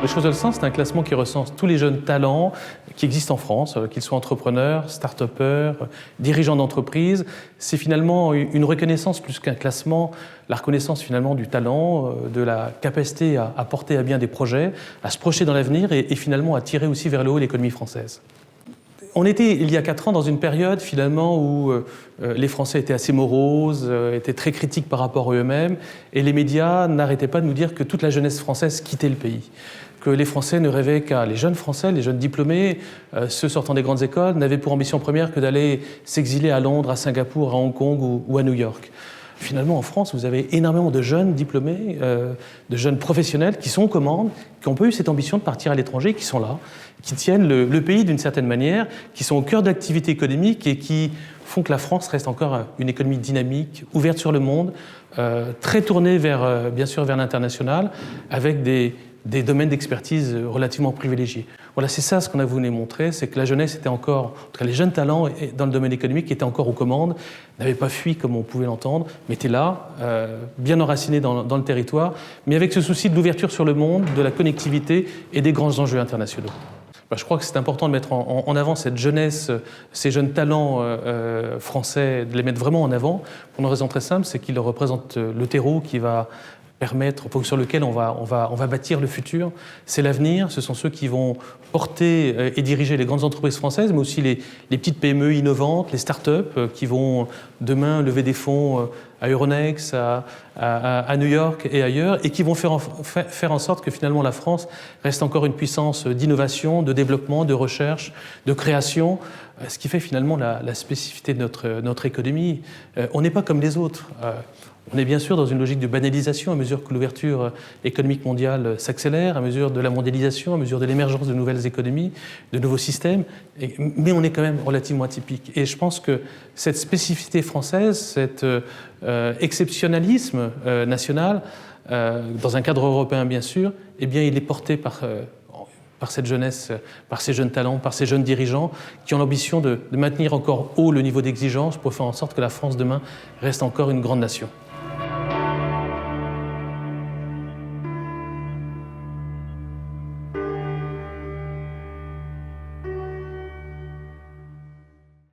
Choses de sens, c'est un classement qui recense tous les jeunes talents qui existent en France, qu'ils soient entrepreneurs, start-upers, dirigeants d'entreprise. C'est finalement une reconnaissance plus qu'un classement, la reconnaissance finalement du talent, de la capacité à porter à bien des projets, à se projeter dans l'avenir et finalement à tirer aussi vers le haut l'économie française. On était, il y a 4 ans, dans une période finalement où les Français étaient assez moroses, étaient très critiques par rapport à eux-mêmes, et les médias n'arrêtaient pas de nous dire que toute la jeunesse française quittait le pays. Que les Français ne rêvaient qu'à... Les jeunes Français, les jeunes diplômés, ceux sortant des grandes écoles, n'avaient pour ambition première que d'aller s'exiler à Londres, à Singapour, à Hong Kong ou à New York. Finalement, en France, vous avez énormément de jeunes diplômés, de jeunes professionnels qui sont aux commandes, qui n'ont pas eu cette ambition de partir à l'étranger, qui sont là, qui tiennent le pays d'une certaine manière, qui sont au cœur de l'activité économique et qui font que la France reste encore une économie dynamique, ouverte sur le monde, très tournée vers, bien sûr, vers l'international, avec des domaines d'expertise relativement privilégiés. Voilà, c'est ça ce qu'on a voulu montrer, c'est que la jeunesse était encore, en tout cas les jeunes talents dans le domaine économique étaient encore aux commandes, n'avaient pas fui comme on pouvait l'entendre, mais étaient là, bien enracinés dans le territoire, mais avec ce souci de l'ouverture sur le monde, de la connectivité et des grands enjeux internationaux. Je crois que c'est important de mettre en avant cette jeunesse, ces jeunes talents français, de les mettre vraiment en avant, pour une raison très simple, c'est qu'ils représentent le terreau qui va permettre, sur lequel on va bâtir le futur. C'est l'avenir, ce sont ceux qui vont porter et diriger les grandes entreprises françaises, mais aussi les petites PME innovantes, les start-up qui vont demain lever des fonds à Euronext, à New York et ailleurs, et qui vont faire en sorte que finalement la France reste encore une puissance d'innovation, de développement, de recherche, de création, ce qui fait finalement la spécificité de notre économie. On n'est pas comme les autres. On est bien sûr dans une logique de banalisation à mesure que l'ouverture économique mondiale s'accélère, à mesure de la mondialisation, à mesure de l'émergence de nouvelles économies, de nouveaux systèmes, mais on est quand même relativement atypique. Et je pense que cette spécificité française, cet exceptionnalisme national, dans un cadre européen bien sûr, eh bien il est porté par cette jeunesse, par ces jeunes talents, par ces jeunes dirigeants qui ont l'ambition de maintenir encore haut le niveau d'exigence pour faire en sorte que la France demain reste encore une grande nation.